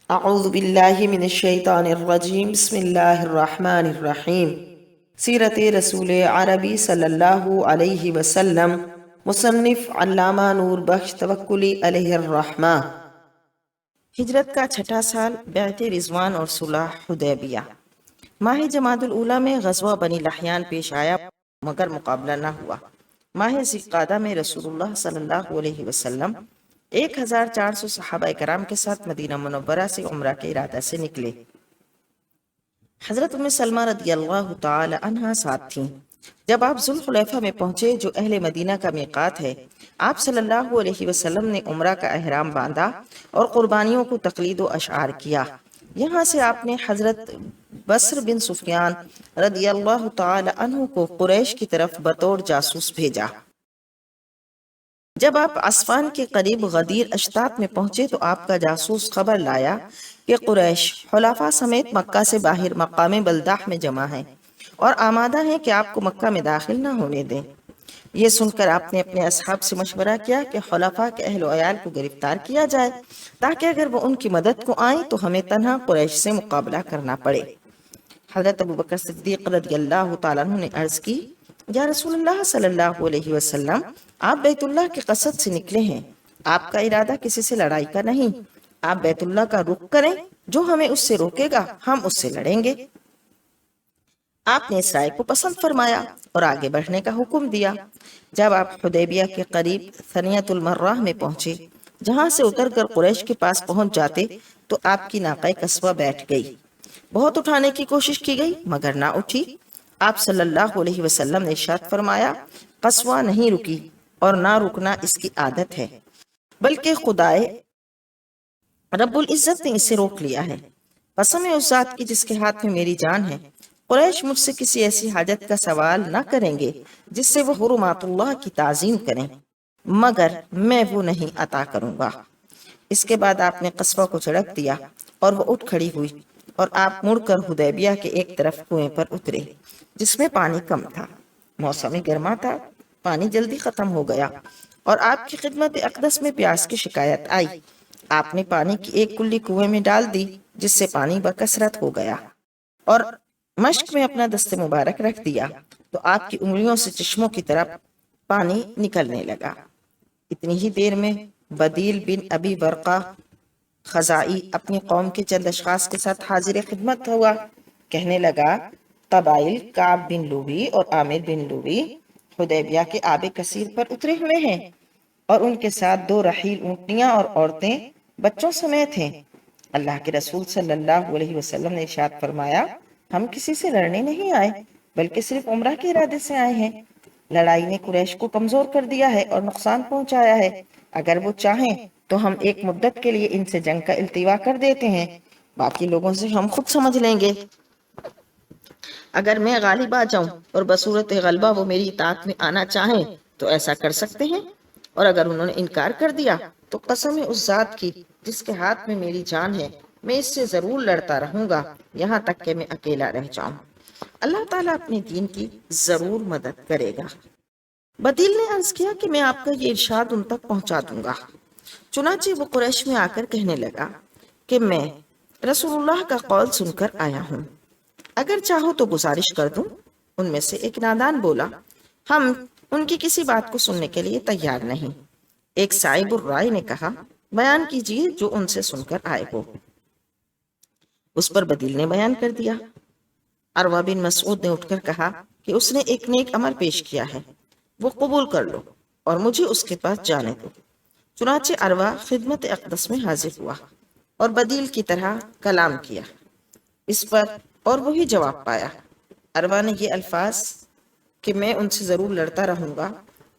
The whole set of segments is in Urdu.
اعوذ باللہ من الشیطان الرجیم بسم اللہ الرحمن الرحیم۔ سیرت رسول عربی صلی اللہ علیہ وسلم، مصنف علامہ نور بخش توکلی علیہ الرحمہ۔ ہجرت کا چھٹا سال، بیعت رضوان اور صلح حدیبیہ۔ ماہ جمادی الاولیٰ میں غزوہ بنی لحیان پیش آیا مگر مقابلہ نہ ہوا۔ ماہ ذی القعدہ میں رسول اللہ صلی اللہ علیہ وسلم 1400 صحابہ کرام کے ساتھ مدینہ منورہ سے عمرہ کے ارادہ سے نکلے۔ حضرت ام سلمہ رضی اللہ تعالی عنہا ساتھ تھیں۔ جب آپ ذوالحلیفہ میں پہنچے جو اہل مدینہ کا میقات ہے، آپ صلی اللہ علیہ وسلم نے عمرہ کا احرام باندھا اور قربانیوں کو تقلید و اشعار کیا۔ یہاں سے آپ نے حضرت بصر بن سفیان رضی اللہ تعالی عنہ کو قریش کی طرف بطور جاسوس بھیجا۔ جب آپ عصفان کے قریب غدیر اشتات میں پہنچے تو آپ کا جاسوس خبر لایا کہ قریش حلفاء سمیت مکہ سے باہر مقام بلداح میں جمع ہیں اور آمادہ ہیں کہ آپ کو مکہ میں داخل نہ ہونے دیں۔ یہ سن کر آپ نے اپنے اصحاب سے مشورہ کیا کہ حلفاء کے اہل و عیال کو گرفتار کیا جائے تاکہ اگر وہ ان کی مدد کو آئیں تو ہمیں تنہا قریش سے مقابلہ کرنا پڑے۔ حضرت ابوبکر صدیق رضی اللہ تعالیٰ عنہ نے عرض کی، یا رسول اللہ صلی اللہ علیہ وسلم، آپ بیت اللہ کے قصد سے نکلے ہیں، آپ کا ارادہ کسی سے لڑائی کا نہیں، آپ بیت اللہ کا رخ کریں، جو ہمیں اس سے روکے گا ہم اس سے لڑیں گے۔ آپ نے اس رائے کو پسند فرمایا اور آگے بڑھنے کا حکم دیا۔ جب آپ حدیبیہ کے قریب ثنیۃ المرہ میں پہنچے، جہاں سے اتر کر قریش کے پاس پہنچ جاتے، تو آپ کی ناقہ قصوہ بیٹھ گئی۔ بہت اٹھانے کی کوشش کی گئی مگر نہ اٹھی۔ آپ صلی اللہ علیہ وسلم نے ارشاد فرمایا، قصوہ نہیں رکی اور نہ رکنا اس کی عادت ہے، بلکہ خدائے رب العزت نے اسے روک لیا ہے۔ قسم ہے اس ذات کی جس کے ہاتھ میں میری جان ہے، قریش مجھ سے کسی ایسی حاجت کا سوال نہ کریں گے جس سے وہ حرمات اللہ کی تعظیم کریں، مگر میں وہ نہیں عطا کروں گا۔ اس کے بعد آپ نے قصبہ کو جھڑک دیا اور وہ اٹھ کھڑی ہوئی اور آپ مڑ کر حدیبیہ کے ایک طرف کنویں پر اترے جس میں پانی کم تھا۔ موسم گرما تھا، پانی جلدی ختم ہو گیا اور آپ کی خدمت اقدس میں پیاس کی شکایت آئی۔ آپ نے پانی کی ایک کلی کنویں میں ڈال دی جس سے پانی بکثرت ہو گیا اور مشک میں اپنا دست مبارک رکھ دیا تو آپ کی انگلیوں سے چشموں کی طرف پانی نکلنے لگا۔ اتنی ہی دیر میں بدیل بن ابی برقہ خزائی اپنی قوم کے چند اشخاص کے ساتھ حاضر خدمت ہوا۔ کہنے لگا، قبائل کعب بن لوی اور عامر بن لوی حدیبیہ کے آب کثیر پر اترے ہوئے ہیں اور ان کے ساتھ 2 رحیل اونٹنیاں اور عورتیں بچوں سمیت ہیں۔ اللہ کے رسول صلی اللہ علیہ وسلم نے ارشاد فرمایا، ہم کسی سے لڑنے نہیں آئے بلکہ صرف عمرہ کے ارادے سے آئے ہیں۔ لڑائی نے قریش کو کمزور کر دیا ہے اور نقصان پہنچایا ہے۔ اگر وہ چاہیں تو ہم ایک مدت کے لیے ان سے جنگ کا التوا کر دیتے ہیں، باقی لوگوں سے ہم خود سمجھ لیں گے۔ اگر میں غالب آ جاؤں اور بصورت غلبہ وہ میری اطاعت میں آنا چاہیں تو ایسا کر سکتے ہیں، اور اگر انہوں نے انکار کر دیا تو قسم ہے اس ذات کی جس کے ہاتھ میں میری جان ہے، میں اس سے ضرور لڑتا رہوں گا یہاں تک کہ میں اکیلا رہ جاؤں۔ اللہ تعالیٰ اپنے دین کی ضرور مدد کرے گا۔ بدیل نے عرض کیا کہ میں آپ کا یہ ارشاد ان تک پہنچا دوں گا۔ چنانچہ وہ قریش میں آ کر کہنے لگا کہ میں رسول اللہ کا قول سن کر آیا ہوں، اگر چاہو تو گزارش کر دوں۔ ان میں سے ایک نادان بولا، ہم ان کی کسی بات کو سننے کے لیے تیار نہیں۔ ایک صائب الرائے نے کہا، بیان کیجیے جو ان سے سن کر آئے ہو۔ اس پر بدیل نے بیان کر دیا۔ عروہ بن مسعود نے اٹھ کر کہا کہ اس نے ایک نیک عمل پیش کیا ہے، وہ قبول کر لو اور مجھے اس کے پاس جانے دو۔ چنانچہ عروہ خدمت اقدس میں حاضر ہوا اور بدیل کی طرح کلام کیا، اس پر اور وہی جواب پایا۔ عروہ نے یہ الفاظ کہ میں ان سے ضرور لڑتا رہوں گا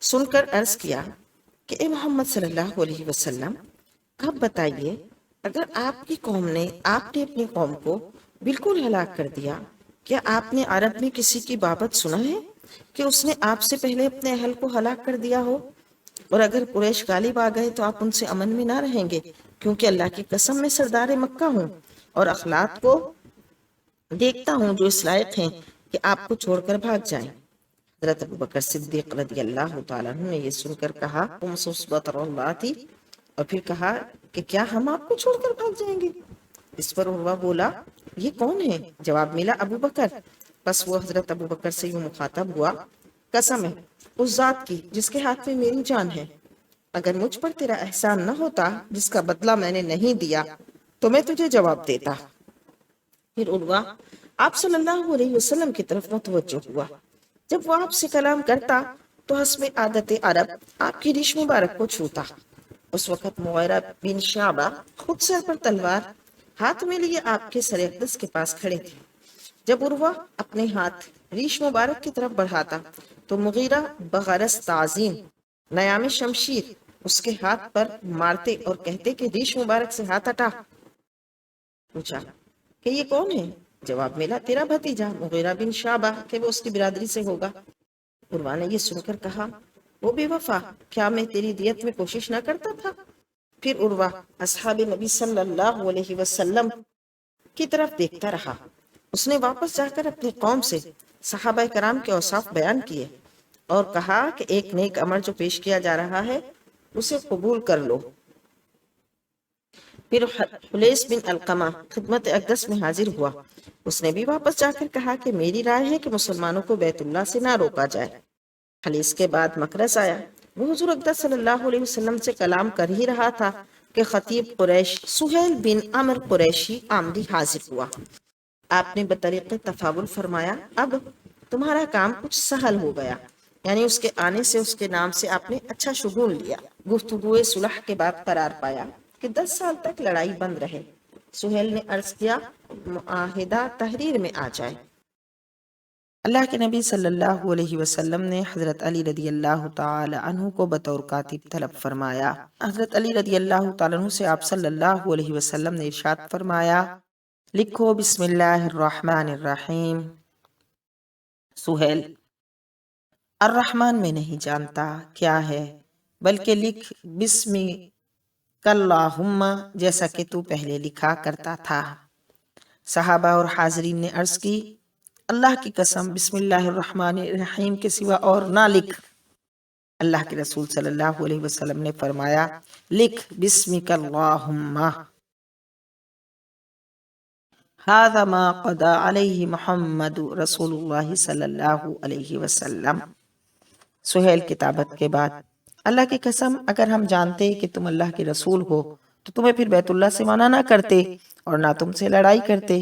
سن کر عرض کیا کہ اے محمد صلی اللہ علیہ وسلم، آپ بتائیے، اگر آپ کی قوم نے آپ نے اپنی قوم کو بالکل ہلاک کر دیا، کیا آپ نے عرب میں کسی کی بابت سنا ہے کہ اس نے آپ سے پہلے اپنے اہل کو ہلاک کر دیا ہو؟ اور اگر قریش غالب آ گئے تو آپ ان سے امن میں نہ رہیں گے، کیونکہ اللہ کی قسم میں سردار مکہ ہوں اور اخلاق کو دیکھتا ہوں جو اس لائق ہیں کہ آپ کو چھوڑ کر بھاگ جائیں۔ حضرت ابوبکر صدیق رضی اللہ تعالیٰ عنہ نے یہ سن کر کہا، تم صحبت اللہ تھی، اور پھر کہا کہ کیا ہم آپ کو چھوڑ کر بھاگ جائیں گے؟ اس پر عروہ بولا یہ کون ہے؟ جواب ملا ابو بکر۔ بس وہ حضرت ابو بکر سے یوں مخاطب ہوا، قسم ہے اس ذات کی جس کے ہاتھ میں میری جان ہے، اگر مجھ پر تیرا احسان نہ ہوتا جس کا بدلہ میں نے نہیں دیا تو میں تجھے جواب دیتا۔ پھر عروہ آپ صلی اللہ علیہ وسلم کی طرف متوجہ ہوا۔ جب وہ آپ سے کلام کرتا تو حسب عادت عرب آپ کی ریش مبارک کو چھوتا۔ اس وقت مغیرہ بن شعبہ خود سر پر تلوار ہاتھ میں لیے آپ کے سر اقدس کے پاس کھڑے تھے۔ جب عروہ اپنے ہاتھ ریش مبارک کی طرف بڑھاتا تو مغیرہ بغرض تعظیم نیام شمشیر اس کے ہاتھ پر مارتے اور کہتے کہ ریش مبارک سے ہاتھ ہٹا۔ پوچھا کہ یہ کون ہے؟ جواب ملا تیرا بھتیجا مغیرہ بن شعبہ کہ وہ اس کی برادری سے ہوگا۔ عروہ نے یہ سن کر کہا وہ بے وفا، کیا میں تیری دیت میں کوشش نہ کرتا تھا؟ پھر عروہ اصحاب نبی صلی اللہ علیہ وسلم کی طرف دیکھتا رہا۔ اس نے واپس جا کر اپنی قوم سے صحابہ کرام کے اوصاف بیان کیے اور کہا کہ ایک نیک عمل جو پیش کیا جا رہا ہے اسے قبول کر لو۔ پھر حلیس بن علقمہ خدمت اقدس میں حاضر ہوا۔ اس نے بھی واپس جا کر کہا کہ میری رائے ہے کہ مسلمانوں کو بیت اللہ سے نہ روکا جائے۔ حلیس کے بعد مکرس آیا۔ وہ حضور اقدس صلی اللہ علیہ وسلم سے کلام کر ہی رہا تھا کہ خطیب قریش سہیل بن عمر قریشی آمدی حاضر ہوا۔ آپ نے بطریق تفاول فرمایا اب تمہارا کام کچھ سہل ہو گیا، یعنی اس کے آنے سے اس کے نام سے آپ نے اچھا شگون لیا۔ گفتگو صلح کے بعد قرار پایا کہ 10 سال تک لڑائی بند رہے۔ سہیل نے عرض کیا معاہدہ تحریر میں آ جائے۔ اللہ کے نبی صلی اللہ علیہ وسلم نے حضرت علی رضی اللہ تعالی عنہ کو بطور کاتب طلب فرمایا۔ حضرت علی رضی اللہ تعالی عنہ سے آپ صلی اللہ علیہ وسلم نے ارشاد فرمایا لکھو بسم اللہ الرحمن الرحیم۔ سہیل الرحمن میں نہیں جانتا کیا ہے، بلکہ لکھ بسمک اللہم جیسا کہ تو پہلے لکھا کرتا تھا۔ صحابہ اور حاضرین نے عرض کی اللہ کی قسم بسم اللہ الرحمن الرحیم کے سوا اور نہ لکھ۔ اللہ کے رسول صلی اللہ علیہ وسلم نے فرمایا لکھ بسمک اللہم۔ ھذا ما قضى علیہ محمد رسول اللہ صلی اللہ علیہ وسلم۔ سہیل کتابت کے بعد اللہ کی قسم اگر ہم جانتے کہ تم اللہ کے رسول ہو تو تمہیں پھر بیت اللہ سے منع نہ کرتے اور نہ تم سے لڑائی کرتے۔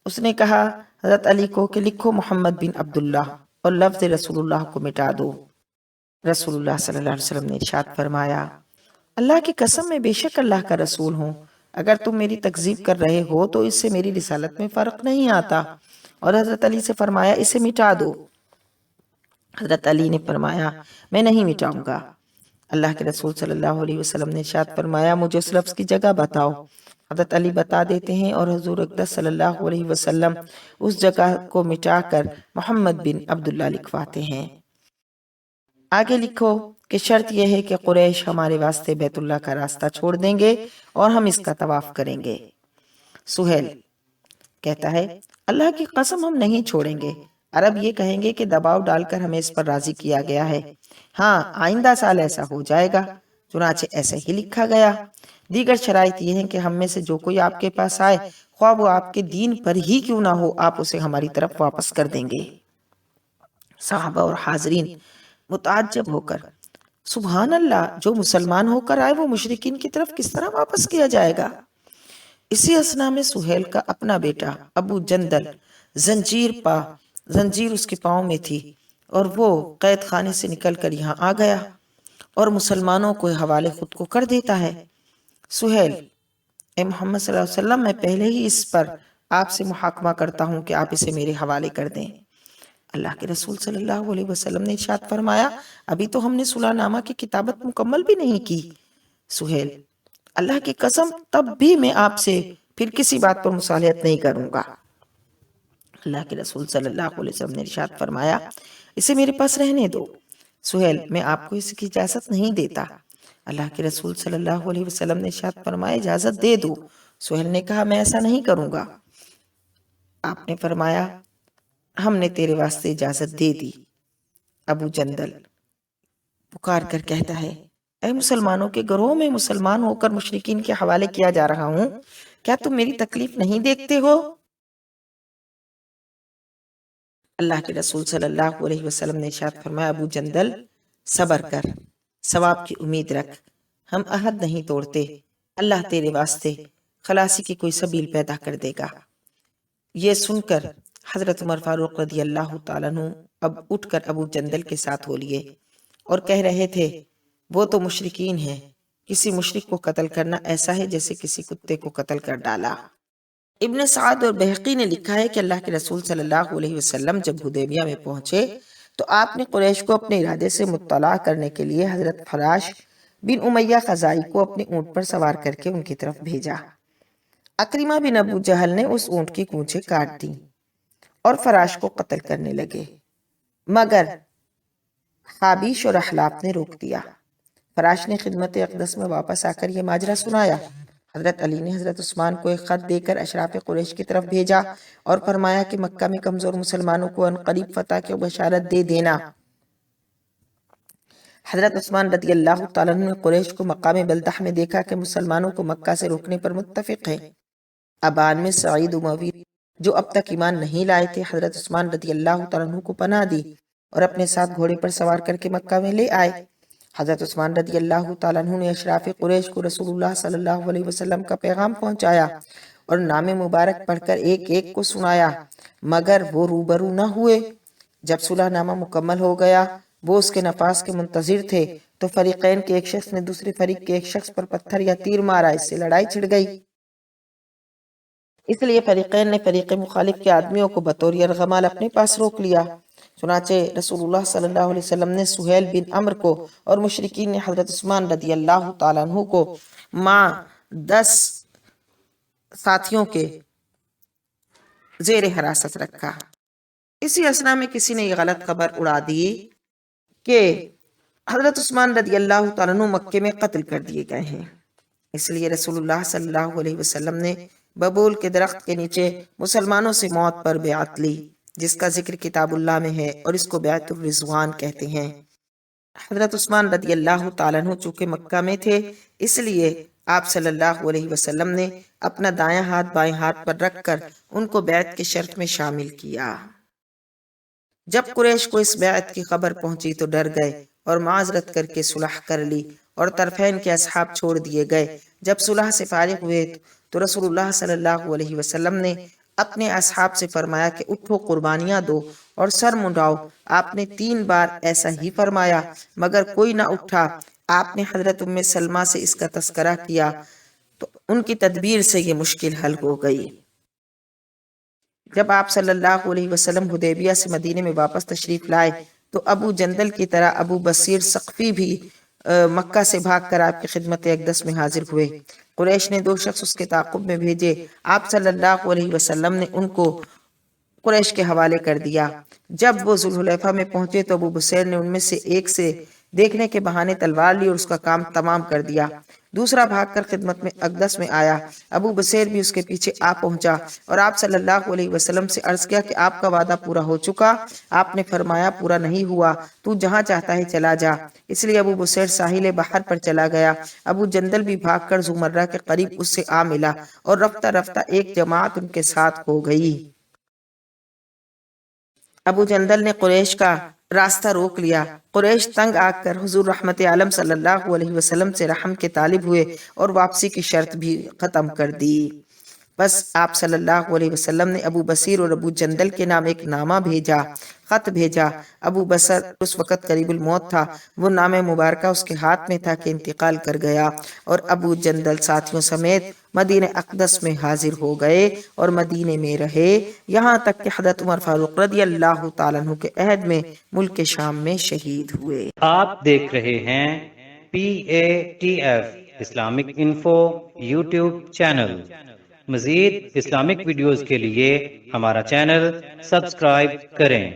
اس نے کہا حضرت علی کو کہ لکھو محمد بن عبداللہ اور لفظ رسول اللہ کو مٹا دو۔ رسول اللہ صلی اللہ علیہ وسلم نے ارشاد فرمایا اللہ کی قسم میں بے شک اللہ کا رسول ہوں، اگر تم میری تکذیب کر رہے ہو تو اس سے میری رسالت میں فرق نہیں آتا۔ اور حضرت علی سے فرمایا اسے مٹا دو۔ حضرت علی نے فرمایا میں نہیں مٹاؤں گا۔ اللہ کے رسول صلی اللہ علیہ وسلم نے ارشاد فرمایا مجھے اس لفظ کی جگہ بتاؤ۔ حضرت علی بتا دیتے ہیں اور حضور اقدس صلی اللہ علیہ وسلم اس جگہ کو مٹا کر محمد بن عبداللہ لکھواتے ہیں۔ آگے لکھو کہ شرط یہ ہے کہ قریش ہمارے واسطے بیت اللہ کا راستہ چھوڑ دیں گے اور ہم اس کا طواف کریں گے۔ سہیل کہتا ہے اللہ کی قسم ہم نہیں چھوڑیں گے۔ عرب یہ کہیں گے کہ دباؤ ڈال کر ہمیں اس پر راضی کیا گیا ہے۔ ہاں آئندہ سال ایسا ہو جائے گا۔ چنانچہ ایسے ہی لکھا گیا۔ دیگر شرائط یہ ہیں کہ ہم میں سے جو کوئی آپ کے پاس آئے خواہ وہ آپ کے دین پر ہی کیوں نہ ہو آپ اسے ہماری طرف واپس کر دیں گے۔ صحابہ اور حاضرین متعجب ہو کر سبحان اللہ، جو مسلمان ہو کر آئے وہ مشرکین کی طرف کس طرح واپس کیا جائے گا؟ اسی اثنا میں سہیل کا اپنا بیٹا ابو جندل زنجیر اس کے پاؤں میں تھی اور وہ قید خانے سے نکل کر یہاں آ گیا اور مسلمانوں کو حوالے خود کو کر دیتا ہے۔ سہیل اے محمد صلی اللہ علیہ وسلم میں پہلے ہی اس پر آپ سے محاکمہ کرتا ہوں کہ آپ اسے میرے حوالے کر دیں۔ اللہ کے رسول صلی اللہ علیہ وسلم نے ارشاد فرمایا ابھی تو ہم نے صلح نامہ کی کتابت مکمل بھی نہیں کی۔ سہیل اللہ کی قسم تب بھی میں آپ سے پھر کسی بات پر مصالحت نہیں کروں گا۔ اللہ کے رسول صلی اللہ علیہ وسلم نے ارشاد فرمایا اسے میرے پاس رہنے دو۔ سہیل میں آپ کو اس کی اجازت نہیں دیتا۔ اللہ کے رسول صلی اللہ علیہ وسلم نے ارشاد فرمایا اجازت دے دو۔ سہیل نے کہا میں ایسا نہیں کروں گا۔ آپ نے فرمایا ہم نے تیرے واسطے اجازت دے دی۔ ابو جندل پکار کر کہتا ہے اے مسلمانوں کے گروہ میں مسلمان ہو کر مشرکین کے حوالے کیا جا رہا ہوں، کیا تم میری تکلیف نہیں دیکھتے ہو؟ اللہ کے رسول صلی اللہ علیہ وسلم نے ارشاد فرمایا، ابو جندل صبر کر، ثواب کی امید رکھ، ہم عہد نہیں توڑتے، اللہ تیرے واسطے خلاصی کی کوئی سبیل پیدا کر دے گا۔ یہ سن کر حضرت عمر فاروق رضی اللہ تعالیٰ عنہ اب اٹھ کر ابو جندل کے ساتھ ہو لیے اور کہہ رہے تھے، وہ تو مشرکین ہیں، کسی مشرک کو قتل کرنا ایسا ہے جیسے کسی کتے کو قتل کر ڈالا۔ ابن سعد اور بہقی نے لکھا ہے کہ اللہ کے رسول صلی اللہ علیہ وسلم جب حدیبیہ میں پہنچے تو آپ نے قریش کو اپنے ارادے سے مطلع کرنے کے لیے حضرت فراش بن امیہ خزائی کو اپنے اونٹ پر سوار کر کے ان کی طرف بھیجا۔ اکرمہ بن ابو جہل نے اس اونٹ کی کونچیں کاٹ دیں اور فراش کو قتل کرنے لگے، مگر حابیش اور احلاف نے روک دیا۔ فراش نے خدمت اقدس میں واپس آ کر یہ ماجرا سنایا۔ حضرت علی نے حضرت عثمان کو ایک خط دے کر اشراف قریش کی طرف بھیجا اور فرمایا کہ مکہ میں کمزور مسلمانوں کو ان قریب فتح کی بشارت دے دینا۔ حضرت عثمان رضی اللہ تعالیٰ عنہ نے قریش کو مقام بلدہ میں دیکھا کہ مسلمانوں کو مکہ سے روکنے پر متفق ہیں۔ ابان میں سعید اموی جو اب تک ایمان نہیں لائے تھے، حضرت عثمان رضی اللہ تعالیٰ عنہ کو پناہ دی اور اپنے ساتھ گھوڑے پر سوار کر کے مکہ میں لے آئے۔ حضرت عثمان رضی اللہ تعالیٰ عنہ نے اشراف قریش کو رسول اللہ صلی اللہ علیہ وسلم کا پیغام پہنچایا اور نام مبارک پڑھ کر ایک ایک کو سنایا، مگر وہ روبرو نہ ہوئے۔ جب صلح نامہ مکمل ہو گیا، وہ اس کے نفاذ کے منتظر تھے تو فریقین کے ایک شخص نے دوسرے فریق کے ایک شخص پر پتھر یا تیر مارا، اس سے لڑائی چھڑ گئی۔ اس لیے فریقین نے فریق مخالف کے آدمیوں کو بطور یرغمال اپنے پاس روک لیا۔ چنانچہ رسول اللہ صلی اللہ علیہ وسلم نے سہیل بن عمرو کو اور مشرکین نے حضرت عثمان رضی اللہ تعالیٰ عنہ کو مع 10 ساتھیوں کے زیر حراست رکھا۔ اسی اثنا میں کسی نے یہ غلط خبر اڑا دی کہ حضرت عثمان رضی اللہ تعالیٰ عنہ مکے میں قتل کر دیے گئے ہیں۔ اس لیے رسول اللہ صلی اللہ علیہ وسلم نے ببول کے درخت کے نیچے مسلمانوں سے موت پر بیعت لی، جس کا ذکر کتاب اللہ میں ہے اور اس کو بیعت الرضوان کہتے ہیں۔ حضرت عثمان رضی اللہ تعالیٰ عنہ چونکہ مکہ میں تھے، اس لیے آپ صلی اللہ علیہ وسلم نے اپنا دایاں ہاتھ بائیں ہاتھ پر رکھ کر ان کو بیعت کی شرط میں شامل کیا۔ جب قریش کو اس بیعت کی خبر پہنچی تو ڈر گئے اور معذرت کر کے صلح کر لی اور طرفین کے اصحاب چھوڑ دیے گئے۔ جب صلح سے فارغ ہوئے تو رسول اللہ صلی اللہ علیہ وسلم نے اپنے اصحاب سے فرمایا کہ اٹھو، قربانیاں دو اور سر منڈاؤ۔ آپ نے 3 بار ایسا ہی فرمایا مگر کوئی نہ اٹھا۔ آپ نے حضرت ام سلمہ سے اس کا تذکرہ کیا تو ان کی تدبیر سے یہ مشکل حل ہو گئی۔ جب آپ صلی اللہ علیہ وسلم حدیبیہ سے مدینے میں واپس تشریف لائے تو ابو جندل کی طرح ابو بصیر ثقفی بھی مکہ سے بھاگ کر آپ کی خدمت اقدس میں حاضر ہوئے۔ قریش نے 2 شخص اس کے تعاقب میں بھیجے۔ آپ صلی اللہ علیہ وسلم نے ان کو قریش کے حوالے کر دیا۔ جب وہ ذوالحلیفہ میں پہنچے تو ابو بصیر نے ان میں سے ایک سے دیکھنے کے بہانے تلوار لی اور اس کا کام تمام کر دیا۔ دوسرا بھاگ کر خدمت میں اقدس میں آیا۔ ابو بصیر بھی اس کے پیچھے آ پہنچا اور آپ صلی اللہ علیہ وسلم سے عرض کیا کہ آپ کا وعدہ پورا ہو چکا؟ آپ نے فرمایا پورا نہیں ہوا، تو جہاں چاہتا ہے چلا جا۔ اس لیے ابو بصیر ساحل بحر پر چلا گیا۔ ابو جندل بھی بھاگ کر زمرہ کے قریب اس سے آ ملا اور رفتہ رفتہ ایک جماعت ان کے ساتھ ہو گئی۔ ابو جندل نے قریش کا راستہ روک لیا۔ قریش تنگ آ کر حضور رحمت عالم صلی اللہ علیہ وسلم سے رحم کے طالب ہوئے اور واپسی کی شرط بھی ختم کر دی۔ بس آپ صلی اللہ علیہ وسلم نے ابو بصیر اور ابو جندل کے نام ایک نامہ بھیجا، خط بھیجا۔ ابو بصر اس وقت قریب الموت تھا۔ وہ نامہ مبارکہ اس کے ہاتھ میں تھا کہ انتقال کر گیا اور ابو جندل ساتھیوں سمیت مدینہ اقدس میں حاضر ہو گئے اور مدینے میں رہے یہاں تک کہ حضرت عمر فاروق رضی اللہ تعالیٰ عنہ کے عہد میں ملک شام میں شہید ہوئے۔ آپ دیکھ رہے ہیں PATF Islamic info YouTube channel. مزید اسلامک ویڈیوز کے لیے ہمارا چینل سبسکرائب کریں۔